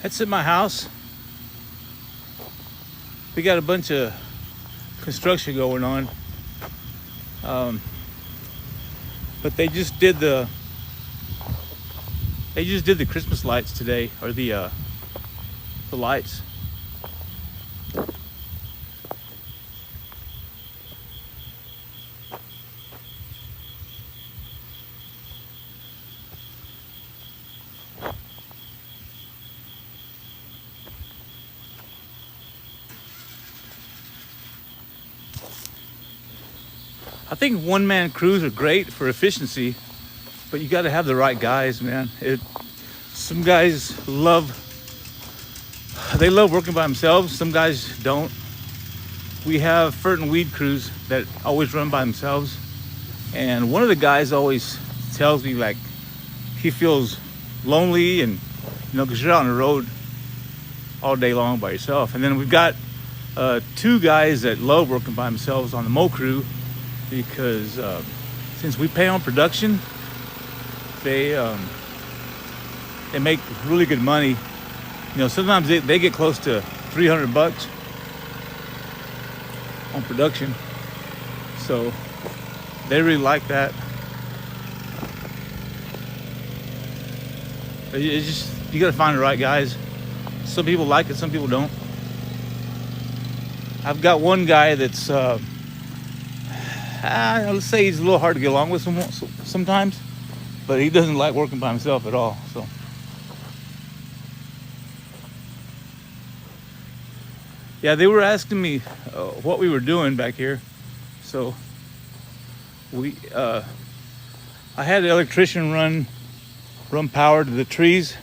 That's at my house. We got a bunch of construction going on. But they just did the Christmas lights today, or the lights. I think one-man crews are great for efficiency, but you got to have the right guys, man. Some guys love working by themselves. Some guys don't. We have Fert and Weed crews that always run by themselves, and one of the guys always tells me like he feels lonely, and because you're out on the road all day long by yourself. And then we've got two guys that love working by themselves on the Mo crew, because since we pay on production, they make really good money. Sometimes they get close to $300 on production, so they really like that. It's just, you gotta find the right guys. Some people like it, some people don't. I've got one guy that's let's say he's a little hard to get along with sometimes, but he doesn't like working by himself at all. So yeah, they were asking me what we were doing back here. So I had the electrician run power to the trees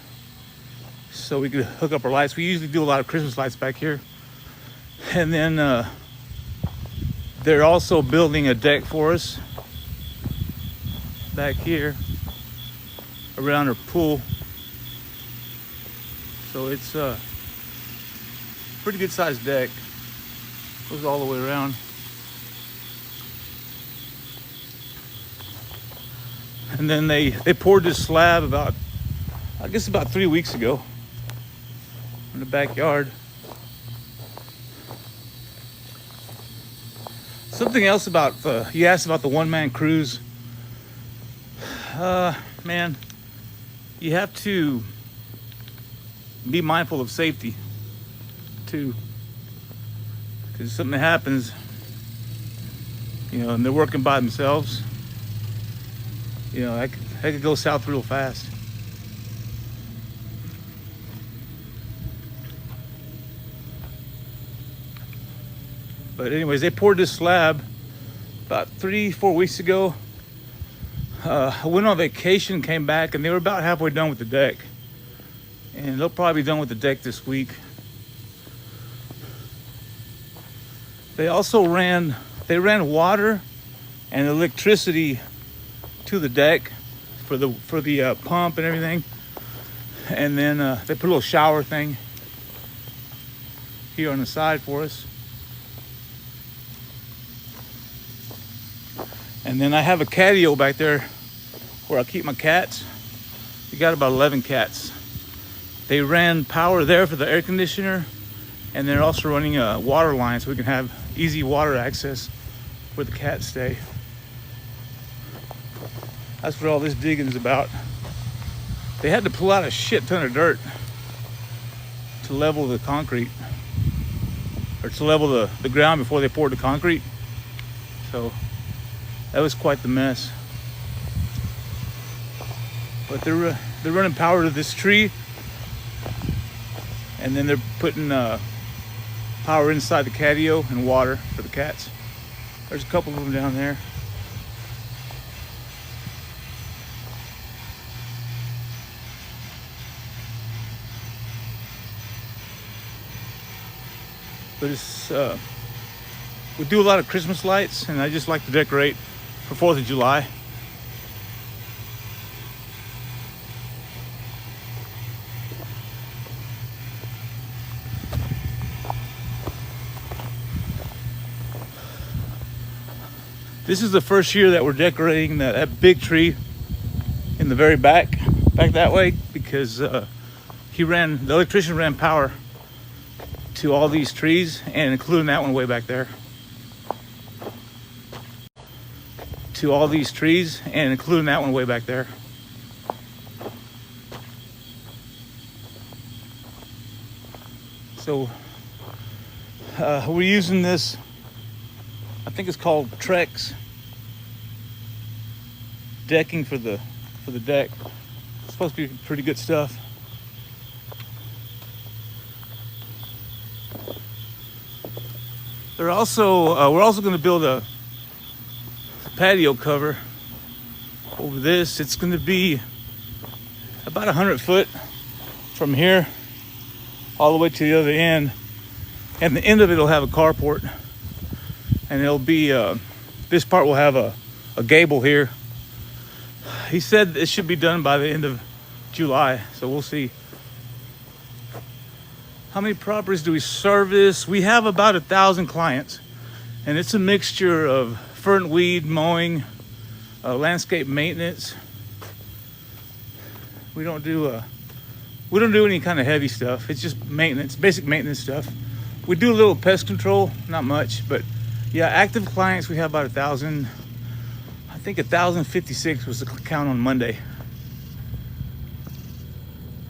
so we could hook up our lights. We usually do a lot of Christmas lights back here. And then they're also building a deck for us back here around our pool. So it's a pretty good sized deck. Goes all the way around. And then they poured this slab about 3 weeks ago in the backyard. Something else about you asked about the one-man crews. Man, you have to be mindful of safety too, because something happens, and they're working by themselves. That could go south real fast. But anyways, they poured this slab about 3-4 weeks ago. I went on vacation, came back, and they were about halfway done with the deck. And they'll probably be done with the deck this week. They also ran water and electricity to the deck for the pump and everything. And then they put a little shower thing here on the side for us. And then I have a catio back there where I keep my cats. We got about 11 cats. They ran power there for the air conditioner, and they're also running a water line so we can have easy water access where the cats stay. That's what all this digging is about. They had to pull out a shit ton of dirt to level the concrete, or to level the ground before they poured the concrete. So that was quite the mess. But they're running power to this tree, and then they're putting power inside the catio and water for the cats. There's a couple of them down there. But it's we do a lot of Christmas lights, and I just like to decorate for 4th of July. This is the first year that we're decorating that big tree in the very back that way, because The electrician ran power to all these trees, and including that one way back there. To all these trees, and including that one way back there. So we're using this, I think it's called Trex decking for the deck. It's supposed to be pretty good stuff. We're also going to build a patio cover over this. It's going to be about 100 foot from here all the way to the other end, and the end of it will have a carport, and it'll be this part will have a gable here. He said it should be done by the end of July, so we'll see. How many properties do we service? We have about 1,000 clients, and it's a mixture of fern weed mowing, landscape maintenance. We don't do any kind of heavy stuff. It's just maintenance, basic maintenance stuff. We do a little pest control, not much, but yeah, active clients we have about 1,000. I think 1,056 was the count on Monday.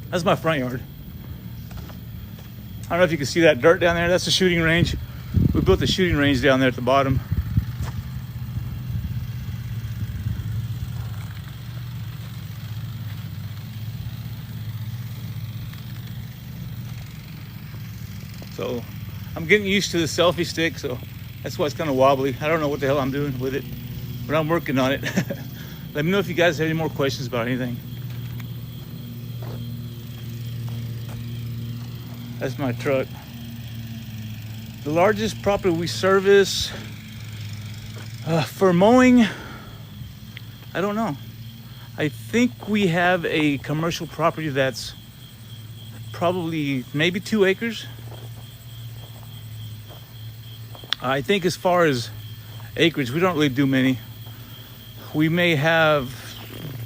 That's my front yard. I don't know if you can see that dirt down there. That's the shooting range. We built the shooting range down there at the bottom. So I'm getting used to the selfie stick, so that's why it's kind of wobbly. I don't know what the hell I'm doing with it, but I'm working on it. Let me know if you guys have any more questions about anything. That's my truck. The largest property we service for mowing, I don't know. I think we have a commercial property that's probably maybe 2 acres. I think as far as acreage, we don't really do many. We may have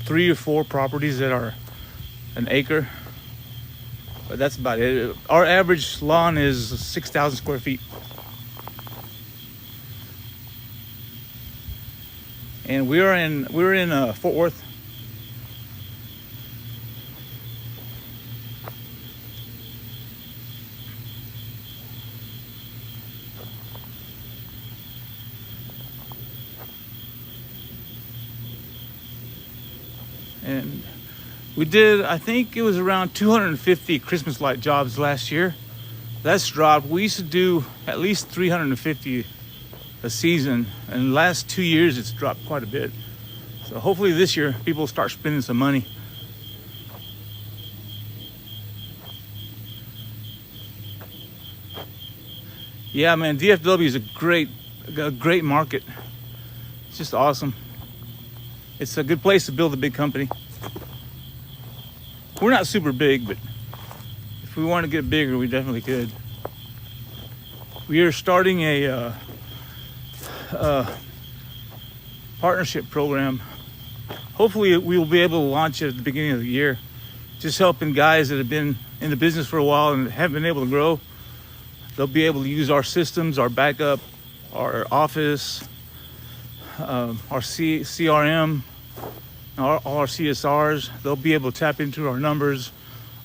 3 or 4 properties that are an acre, but that's about it. Our average lawn is 6,000 square feet. And we're in Fort Worth. And we did, I think it was around 250 Christmas light jobs last year. That's dropped. We used to do at least 350 a season, and the last 2 years it's dropped quite a bit. So hopefully this year people start spending some money. Yeah, man, DFW is a great market. It's just awesome. It's a good place to build a big company. We're not super big, but if we want to get bigger, we definitely could. We are starting a partnership program. Hopefully we will be able to launch it at the beginning of the year. Just helping guys that have been in the business for a while and haven't been able to grow. They'll be able to use our systems, our backup, our office, our CRM, all our CSRs. They'll be able to tap into our numbers,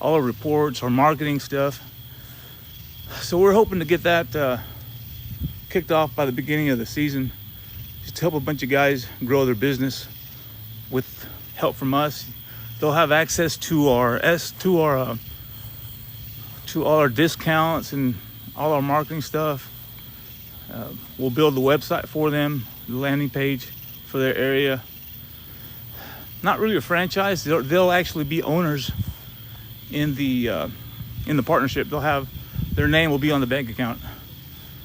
all our reports, our marketing stuff. So we're hoping to get that kicked off by the beginning of the season, just to help a bunch of guys grow their business with help from us. They'll have access to all our discounts and all our marketing stuff. We'll build the website for them, the landing page for their area. Not really a franchise. They'll actually be owners in the partnership. They'll have their name will be on the bank account.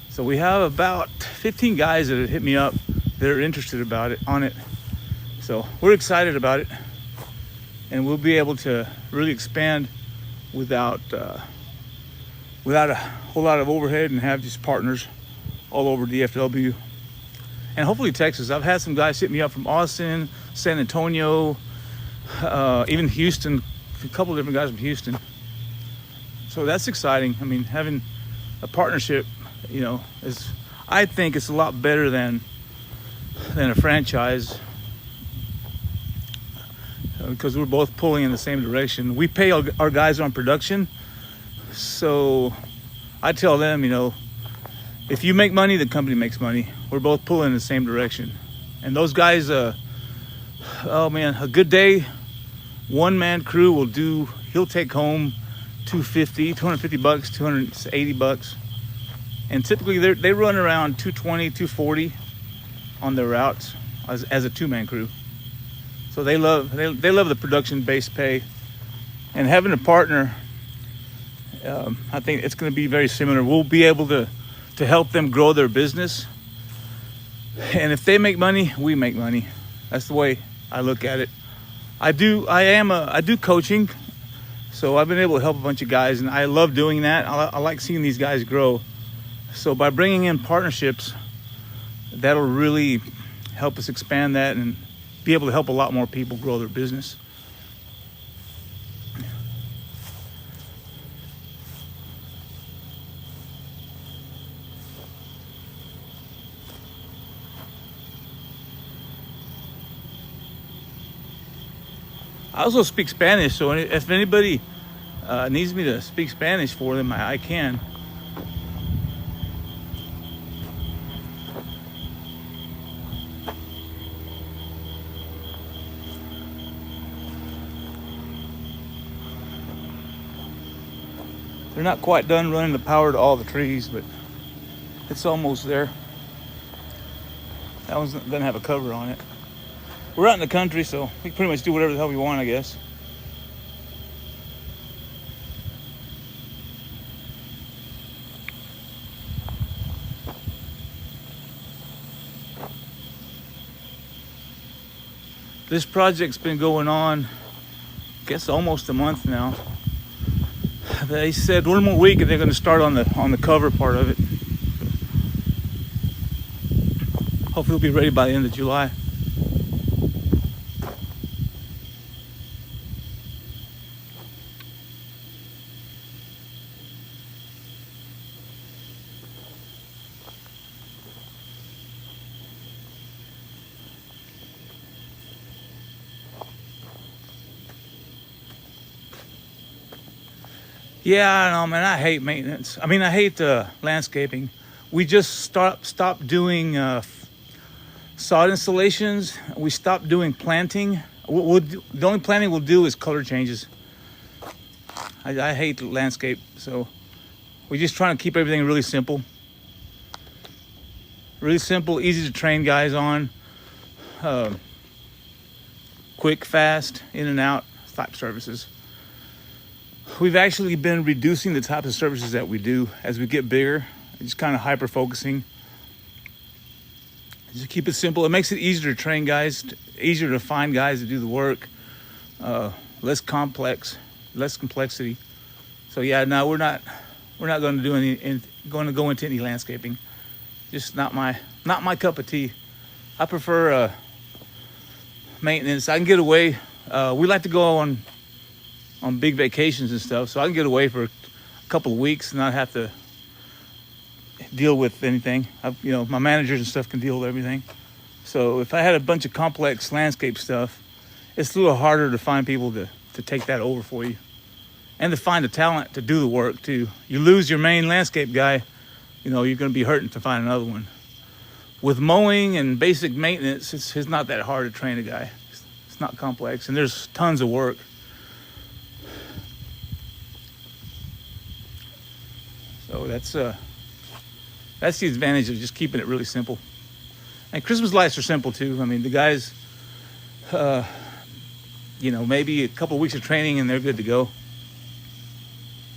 So we have about 15 guys that have hit me up that are interested on it. So we're excited about it, and we'll be able to really expand without a whole lot of overhead and have just partners all over DFW and hopefully Texas. I've had some guys hit me up from Austin, San Antonio, even Houston, a couple of different guys from Houston. So that's exciting. I mean, having a partnership, is, I think it's a lot better than a franchise, because we're both pulling in the same direction. We pay our guys on production, so I tell them, if you make money, the company makes money. We're both pulling in the same direction. And those guys, oh man, a good day, one-man crew he'll take home $250 $250, $280. And typically they run around 220, 240 on their routes as a two-man crew. So they love the production-based pay. And having a partner, I think it's going to be very similar. We'll be able to help them grow their business. And if they make money, we make money. That's the way I look at it. I do coaching, so I've been able to help a bunch of guys, and I love doing that. I like seeing these guys grow. So by bringing in partnerships, that'll really help us expand that and be able to help a lot more people grow their business. I also speak Spanish, so if anybody needs me to speak Spanish for them, I can. They're not quite done running the power to all the trees, but it's almost there. That one doesn't have a cover on it. We're out in the country, so we can pretty much do whatever the hell we want, I guess. This project's been going on, I guess, almost a month now. They said one more week and they're going to start on the cover part of it. Hopefully it'll be ready by the end of July. Yeah, I know, man. I hate maintenance. I mean, I hate landscaping. We just stopped doing sod installations. We stopped doing planting. The only planting we'll do is color changes. I hate landscape, so we're just trying to keep everything really simple. Really simple, easy to train guys on. Quick, fast, in and out type services. We've actually been reducing the types of services that we do as we get bigger. Just kind of hyper focusing. Just keep it simple. It makes it easier to train guys, easier to find guys to do the work. Less complex, less complexity. So yeah, no, we're not going to do go into any landscaping. Just not my cup of tea. I prefer maintenance. I can get away. We like to go on big vacations and stuff, so I can get away for a couple of weeks and not have to deal with anything. My managers and stuff can deal with everything. So if I had a bunch of complex landscape stuff, it's a little harder to find people to take that over for you, and to find the talent to do the work too. You lose your main landscape guy, you're going to be hurting to find another one. With mowing and basic maintenance, it's not that hard to train a guy. It's not complex, and there's tons of work. So that's the advantage of just keeping it really simple. And Christmas lights are simple too. I mean, the guys, maybe a couple of weeks of training and they're good to go.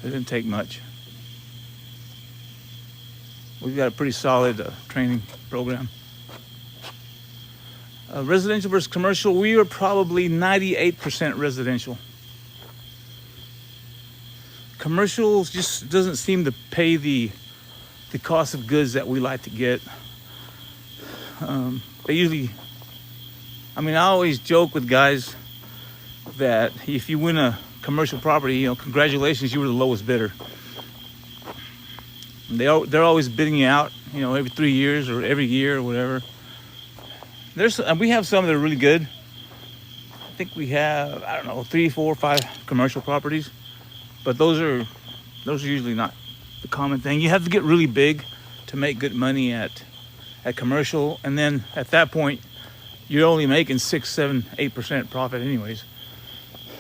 It didn't take much. We've got a pretty solid training program. Residential versus commercial, we are probably 98% residential. Commercials just doesn't seem to pay the cost of goods that we like to get. They usually, I always joke with guys that if you win a commercial property, you know, congratulations, you were the lowest bidder. They're always bidding you out, you know, every 3 years or every year or whatever. We have some that are really good. I think we have, I don't know, 3, 4, 5 commercial properties, but those are usually not the common thing. You have to get really big to make good money at commercial, and then at that point you're only making 6, 7, 8% profit anyways.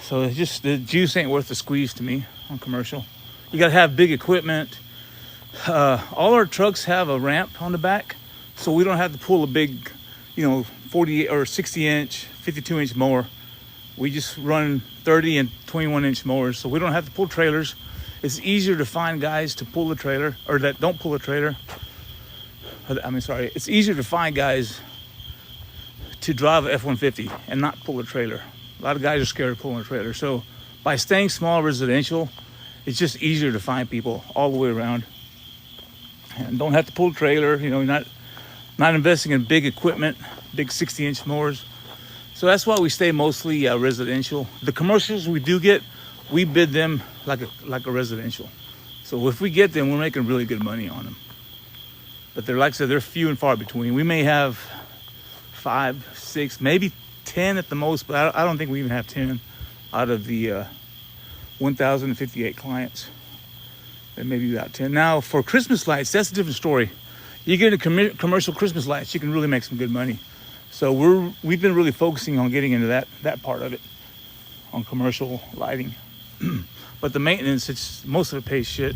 So it's just, the juice ain't worth the squeeze to me on commercial. You got to have big equipment. All our trucks have a ramp on the back, so we don't have to pull a big, you know, 40 or 60 inch, 52 inch mower. We just run 30 and 21 inch mowers, so we don't have to pull trailers. It's easier to find guys to pull the trailer, or that don't pull a trailer. It's easier to find guys to drive a F-150 and not pull a trailer. A lot of guys are scared of pulling a trailer. So by staying small residential, it's just easier to find people all the way around. And don't have to pull a trailer, you know, you're not investing in big equipment, big 60-inch mowers. So that's why we stay mostly residential. The commercials we do get, we bid them like a residential. So if we get them, we're making really good money on them. But they're, like I said, they're few and far between. We may have 5, 6, maybe 10 at the most, but I don't think we even have 10 out of the 1,058 clients. And maybe about 10. Now for Christmas lights, that's a different story. You get into commercial Christmas lights, you can really make some good money. So we've been really focusing on getting into that part of it, on commercial lighting. But the maintenance, most of it pays shit.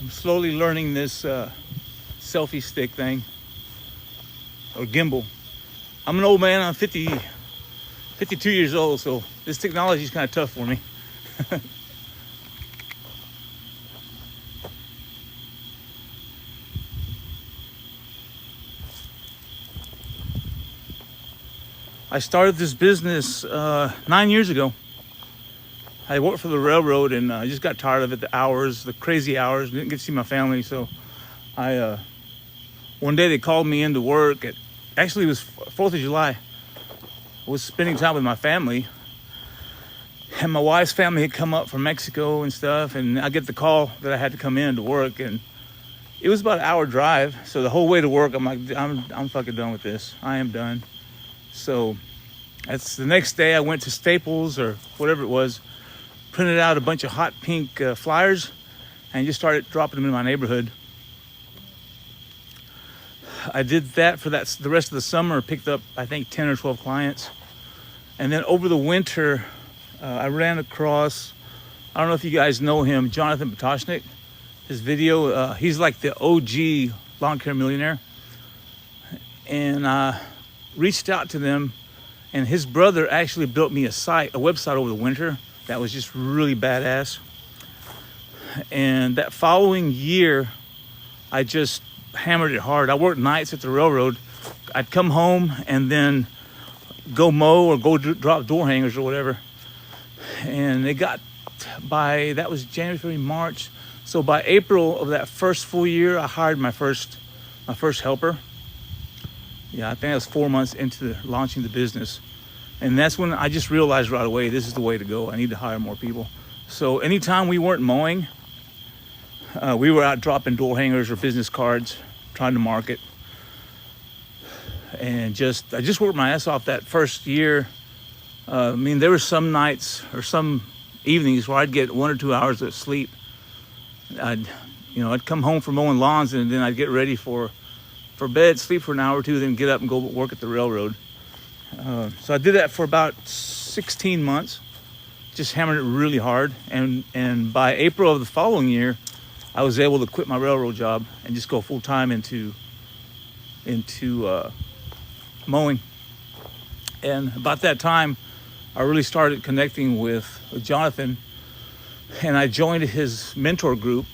I'm slowly learning this selfie stick thing, or gimbal. I'm an old man, I'm 52 years old, so this technology is kind of tough for me. I started this business 9 years ago. I worked for the railroad, and I just got tired of it, the crazy hours. Didn't get to see my family, so one day they called me into work. Actually, it was 4th of July. I was spending time with my family, and my wife's family had come up from Mexico and stuff, and I get the call that I had to come in to work, and it was about an hour drive. So the whole way to work, I'm like, I'm fucking done with this. I am done. So that's the next day. I went to Staples or whatever it was, printed out a bunch of hot pink flyers, and just started dropping them in my neighborhood. I did that for the rest of the summer, picked up I think 10 or 12 clients. And then over the winter, I ran across, I don't know if you guys know him, Jonathan Potoshnik. His video, he's like the OG lawn care millionaire. And I reached out to them, and his brother actually built me a website over the winter that was just really badass. And that following year, I just hammered it hard. I worked nights at the railroad. I'd come home and then go mow or go drop door hangers or whatever. And that was January, February, March. So by April of that first full year, I hired my first helper. Yeah, I think I was 4 months into launching the business. And that's when I just realized right away, this is the way to go. I need to hire more people. So anytime we weren't mowing, we were out dropping door hangers or business cards, trying to market. And I just worked my ass off that first year. There were some nights or some evenings where I'd get 1 or 2 hours of sleep. I'd come home from mowing lawns, and then I'd get ready for bed, sleep for an hour or two, then get up and go work at the railroad. So I did that for about 16 months, just hammered it really hard. And by April of the following year, I was able to quit my railroad job and just go full time into mowing. And about that time, I really started connecting with Jonathan, and I joined his mentor group,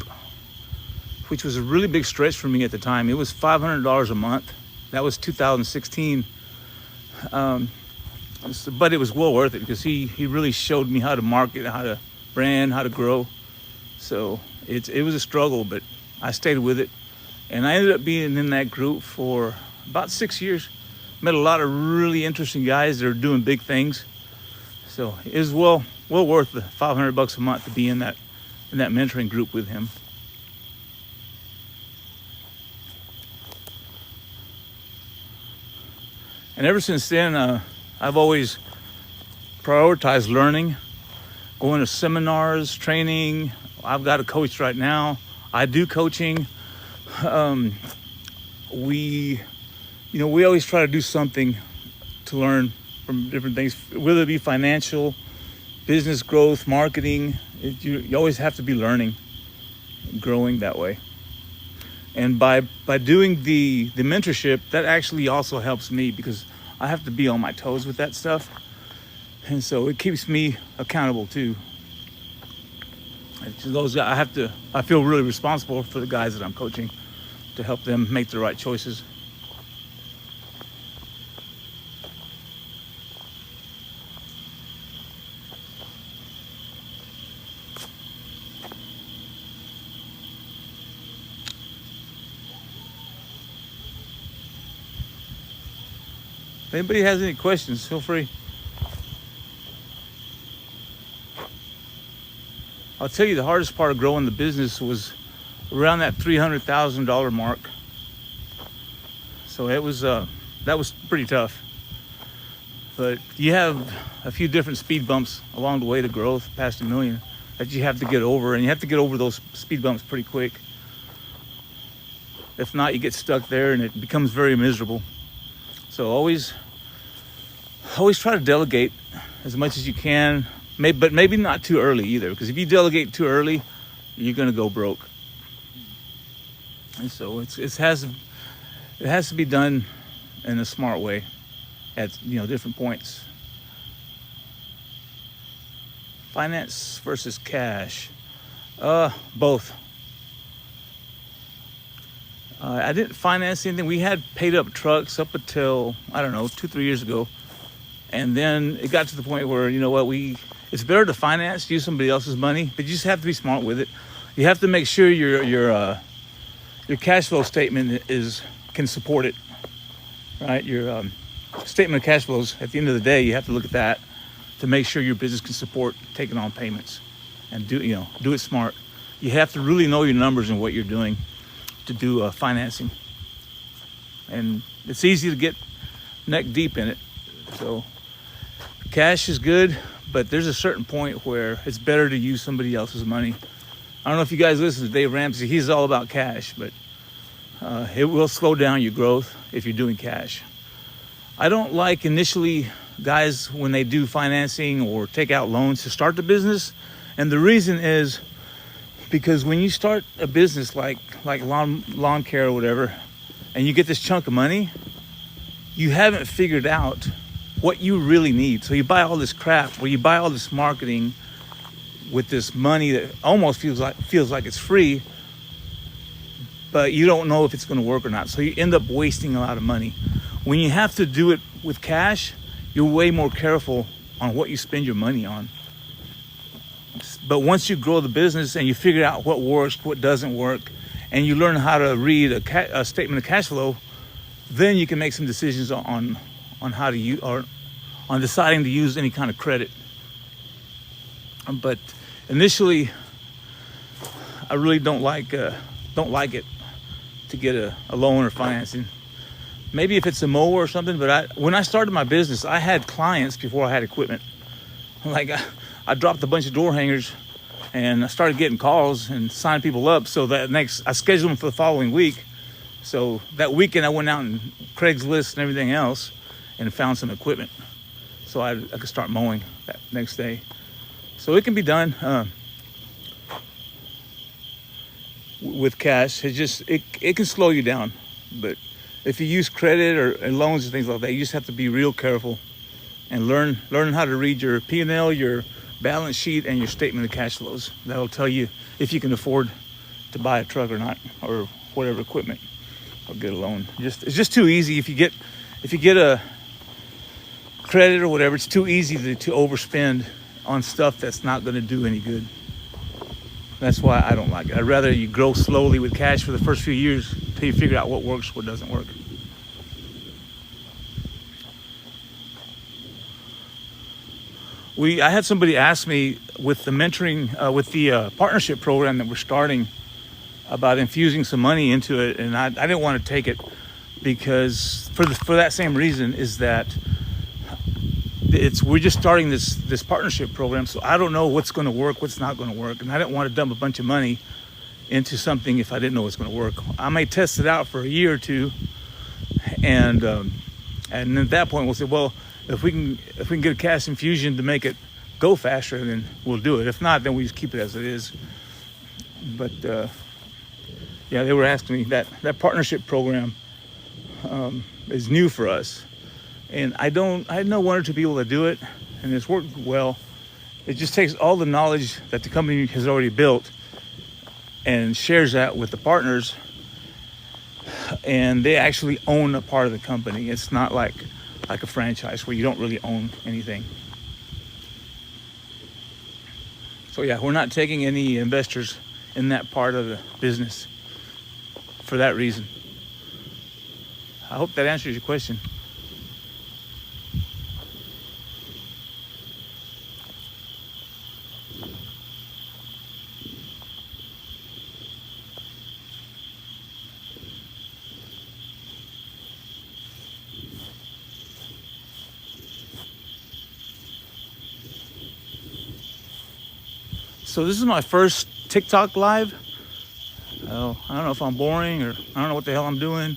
which was a really big stretch for me at the time. It was $500 a month That was 2016. But it was well worth it because he really showed me how to market, how to brand, how to grow. So it was a struggle, but I stayed with it. And I ended up being in that group for about 6 years. Met a lot of really interesting guys that are doing big things. So it was well worth the $500 a month to be in that mentoring group with him. And ever since then, I've always prioritized learning, going to seminars, training. I've got a coach right now. I do coaching. We always try to do something to learn from different things, whether it be financial, business growth, marketing. You always have to be learning, growing that way. And by doing the mentorship, that actually also helps me because I have to be on my toes with that stuff. And so it keeps me accountable too. I feel really responsible for the guys that I'm coaching to help them make the right choices. If anybody has any questions, feel free. I'll tell you the hardest part of growing the business was around that $300,000 mark. So that was pretty tough. But you have a few different speed bumps along the way to growth past $1 million that you have to get over, and you have to get over those speed bumps pretty quick. If not, you get stuck there and it becomes very miserable. So always try to delegate as much as you can, but maybe not too early either, because if you delegate too early, you're going to go broke. And so it has to be done in a smart way at different points. Finance versus cash, both. I didn't finance anything. We had paid up trucks up until 2-3 years ago, and then it got to the point where it's better to finance, use somebody else's money, but you just have to be smart with it. You have to make sure your cash flow statement can support it, right? Your statement of cash flows, at the end of the day, you have to look at that to make sure your business can support taking on payments, and do it smart. You have to really know your numbers and what you're doing to do financing, and it's easy to get neck deep in it. So cash is good, but there's a certain point where it's better to use somebody else's money. I don't know if you guys listen to Dave Ramsey. He's all about cash, but it will slow down your growth if you're doing cash. I don't like initially guys when they do financing or take out loans to start the business, and the reason is because when you start a business like lawn care or whatever, and you get this chunk of money, you haven't figured out what you really need. So you buy all this crap, or you buy all this marketing with this money that almost feels like it's free, but you don't know if it's going to work or not. So you end up wasting a lot of money. When you have to do it with cash, you're way more careful on what you spend your money on. But once you grow the business and you figure out what works, what doesn't work, and you learn how to read a statement of cash flow, then you can make some decisions on how to use, or on deciding to use any kind of credit. But initially, I really don't like it to get a loan or financing. Maybe if it's a mower or something, but when I started my business, I had clients before I had equipment. Like I dropped a bunch of door hangers, and I started getting calls and signed people up. So I scheduled them for the following week. So that weekend I went out and Craigslist and everything else and found some equipment, so I could start mowing that next day. So it can be done with cash. It can slow you down, but if you use credit or loans and things like that, you just have to be real careful and learn how to read your P&L, your balance sheet, and your statement of cash flows. That'll tell you if you can afford to buy a truck or not, or whatever equipment. I'll get a loan. It's just too easy. If you get a credit or whatever, it's too easy to overspend on stuff that's not going to do any good. That's why I don't like it. I'd rather you grow slowly with cash for the first few years till you figure out what works, what doesn't work. I had somebody ask me with the mentoring, with the partnership program that we're starting, about infusing some money into it, and I didn't want to take it because for that same reason, is that we're just starting this partnership program, so I don't know what's going to work, what's not going to work, and I didn't want to dump a bunch of money into something if I didn't know what's going to work. I may test it out for a year or two, and at that point we'll say, well, if we can get a cash infusion to make it go faster, then we'll do it. If not, then we just keep it as it is. But yeah, they were asking me that partnership program is new for us, and I know one or two people that do it, and it's worked well. It just takes all the knowledge that the company has already built and shares that with the partners, and they actually own a part of the company. It's not like a franchise where you don't really own anything. So yeah, we're not taking any investors in that part of the business for that reason. I hope that answers your question. So this is my first TikTok live. Oh, I don't know if I'm boring or I don't know what the hell I'm doing.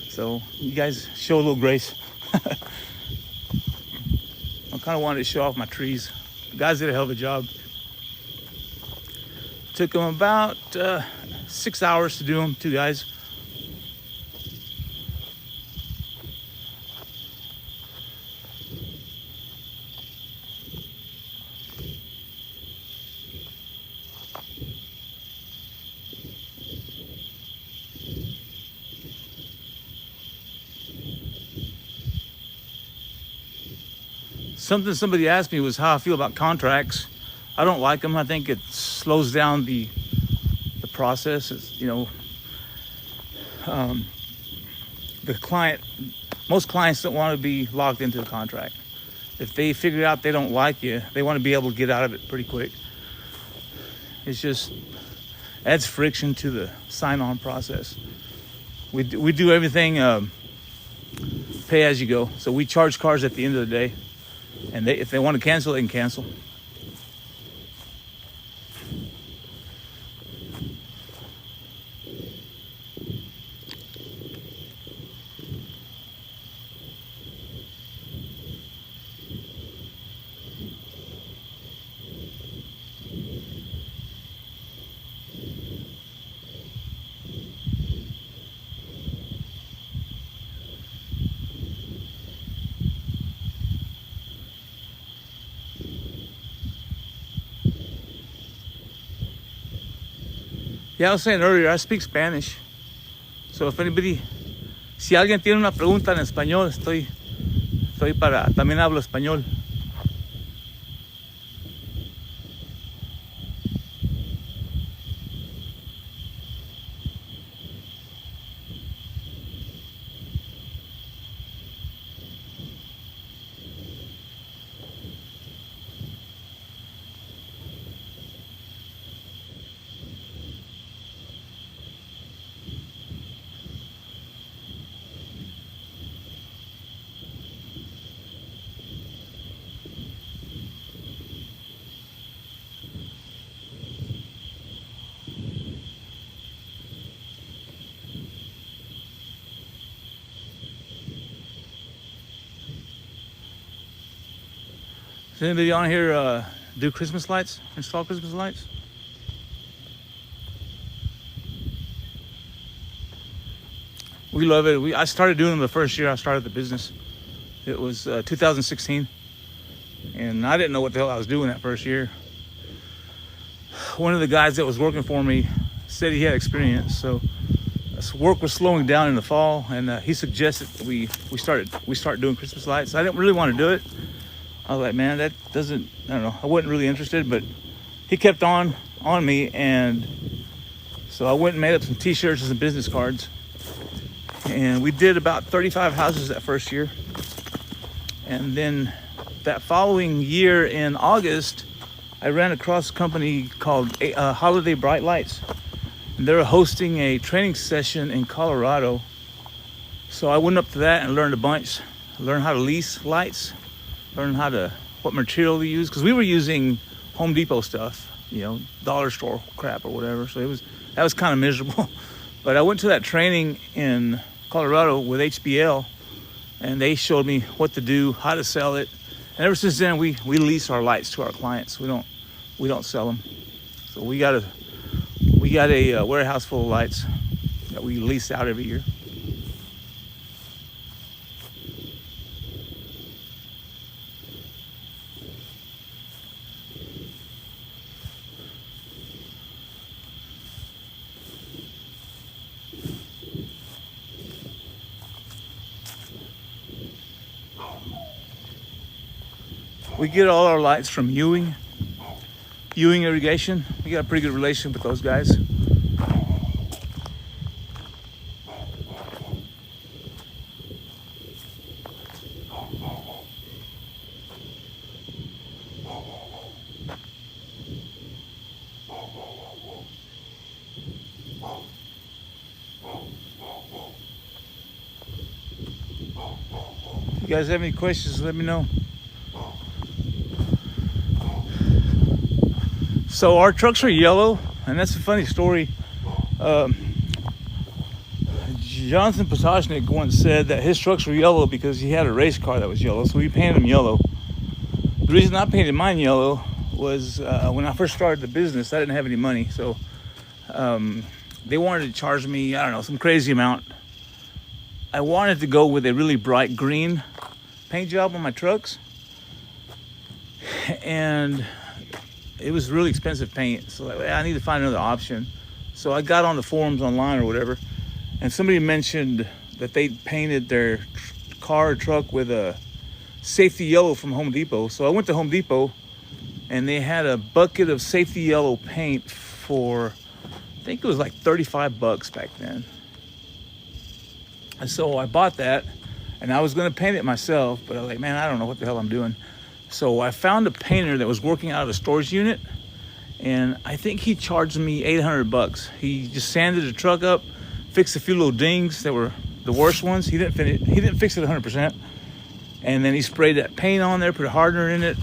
So you guys show a little grace. I kind of wanted to show off my trees. The guys did a hell of a job. Took them about 6 hours to do them, 2 guys. Something somebody asked me was how I feel about contracts. I don't like them. I think it slows down the process. It's, the client, most clients don't want to be locked into a contract. If they figure out they don't like you, they want to be able to get out of it pretty quick. It's just adds friction to the sign-on process. We do everything pay as you go. So we charge cars at the end of the day. And if they want to cancel, they can cancel. Yeah, I was saying earlier, I speak Spanish. So if anybody, si alguien tiene una pregunta en español, estoy también hablo español. Does anybody on here do Christmas lights? Install Christmas lights? We love it. I started doing them the first year I started the business. It was 2016. And I didn't know what the hell I was doing that first year. One of the guys that was working for me said he had experience. So work was slowing down in the fall, and he suggested that we start doing Christmas lights. I didn't really want to do it. I was like, man, that doesn't, I don't know, I wasn't really interested, but he kept on me, and so I went and made up some t-shirts and some business cards, and we did about 35 houses that first year. And then that following year in August, I ran across a company called Holiday Bright Lights. And they were hosting a training session in Colorado. So I went up to that and learned a bunch. Learned how to lease lights, learned what material to use. Because we were using Home Depot stuff, dollar store crap or whatever. So that was kind of miserable. But I went to that training in Colorado with HBL, and they showed me what to do, how to sell it. And ever since then, we lease our lights to our clients. We don't sell them. So we got a warehouse full of lights that we lease out every year. We get all our lights from Ewing Irrigation. We got a pretty good relationship with those guys. If you guys have any questions, let me know. So our trucks are yellow, and that's a funny story. Jonathan Potashnik once said that his trucks were yellow because he had a race car that was yellow, so we painted them yellow. The reason I painted mine yellow was when I first started the business, I didn't have any money, so they wanted to charge me, I don't know, some crazy amount. I wanted to go with a really bright green paint job on my trucks, and it was really expensive paint, so I need to find another option. So I got on the forums online or whatever, and somebody mentioned that they painted their car or truck with a safety yellow from Home Depot. So I went to Home Depot, and they had a bucket of safety yellow paint for, I think it was like $35 back then. And so I bought that, and I was going to paint it myself, but I was like, man, I don't know what the hell I'm doing. So I found a painter that was working out of a storage unit, and I think he charged me $800. He just sanded the truck up, fixed a few little dings that were the worst ones. He didn't fix it 100%. And then he sprayed that paint on there, put a hardener in it,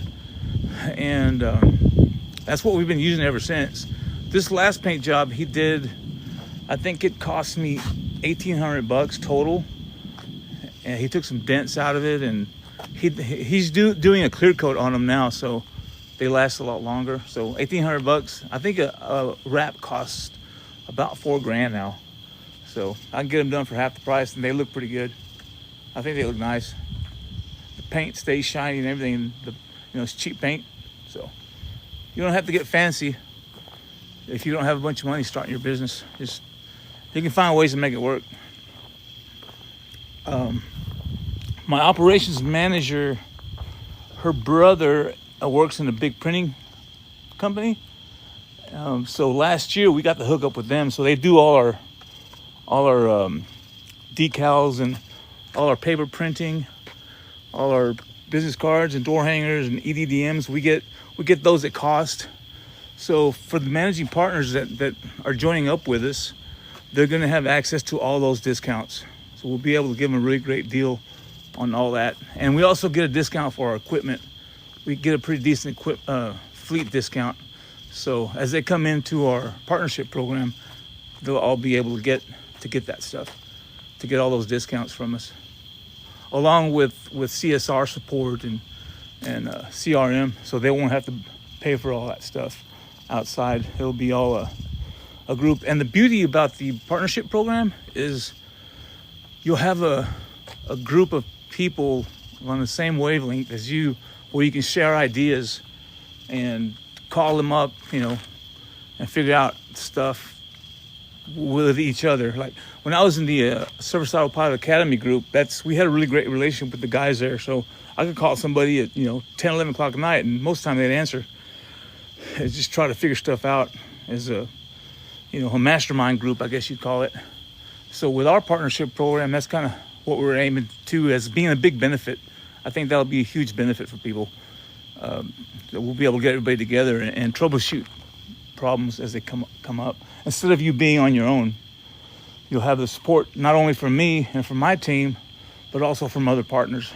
and that's what we've been using ever since. This last paint job he did, I think it cost me $1,800 total, and he took some dents out of it, and he's doing a clear coat on them now, so they last a lot longer. So $1,800. I think a wrap costs about $4,000 now. So I can get them done for half the price, and they look pretty good. I think they look nice. The paint stays shiny and everything. It's cheap paint, so you don't have to get fancy if you don't have a bunch of money starting your business. Just you can find ways to make it work. My operations manager, her brother works in a big printing company. So last year we got to hook up with them. So they do all our decals and all our paper printing, all our business cards and door hangers and EDDMs. We get those at cost. So for the managing partners that are joining up with us, they're going to have access to all those discounts. So we'll be able to give them a really great deal on all that. And we also get a discount for our equipment. We get a pretty decent fleet discount. So as they come into our partnership program, they'll all be able to get that stuff, to get all those discounts from us, along with CSR support and CRM. So they won't have to pay for all that stuff outside. It'll be all a group. And the beauty about the partnership program is you'll have a group of people on the same wavelength as you, where you can share ideas and call them up, and figure out stuff with each other. Like when I was in the Service Auto Pilot Academy group, we had a really great relationship with the guys there. So I could call somebody at 10, 11 o'clock at night, and most of the time they'd answer. And just try to figure stuff out as a mastermind group, I guess you'd call it. So with our partnership program, that's kind of what we're aiming to as being a big benefit. I think that'll be a huge benefit for people. That we'll be able to get everybody together and troubleshoot problems as they come up. Instead of you being on your own, you'll have the support not only from me and from my team, but also from other partners.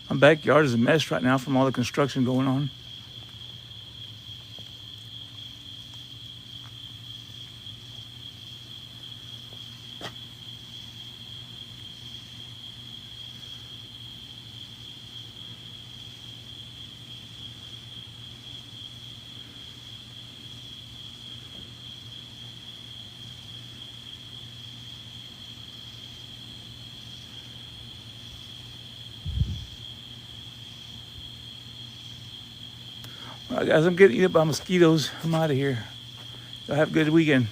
My backyard is a mess right now from all the construction going on. All right, guys, I'm getting eaten up by mosquitoes. I'm out of here. Y'all have a good weekend.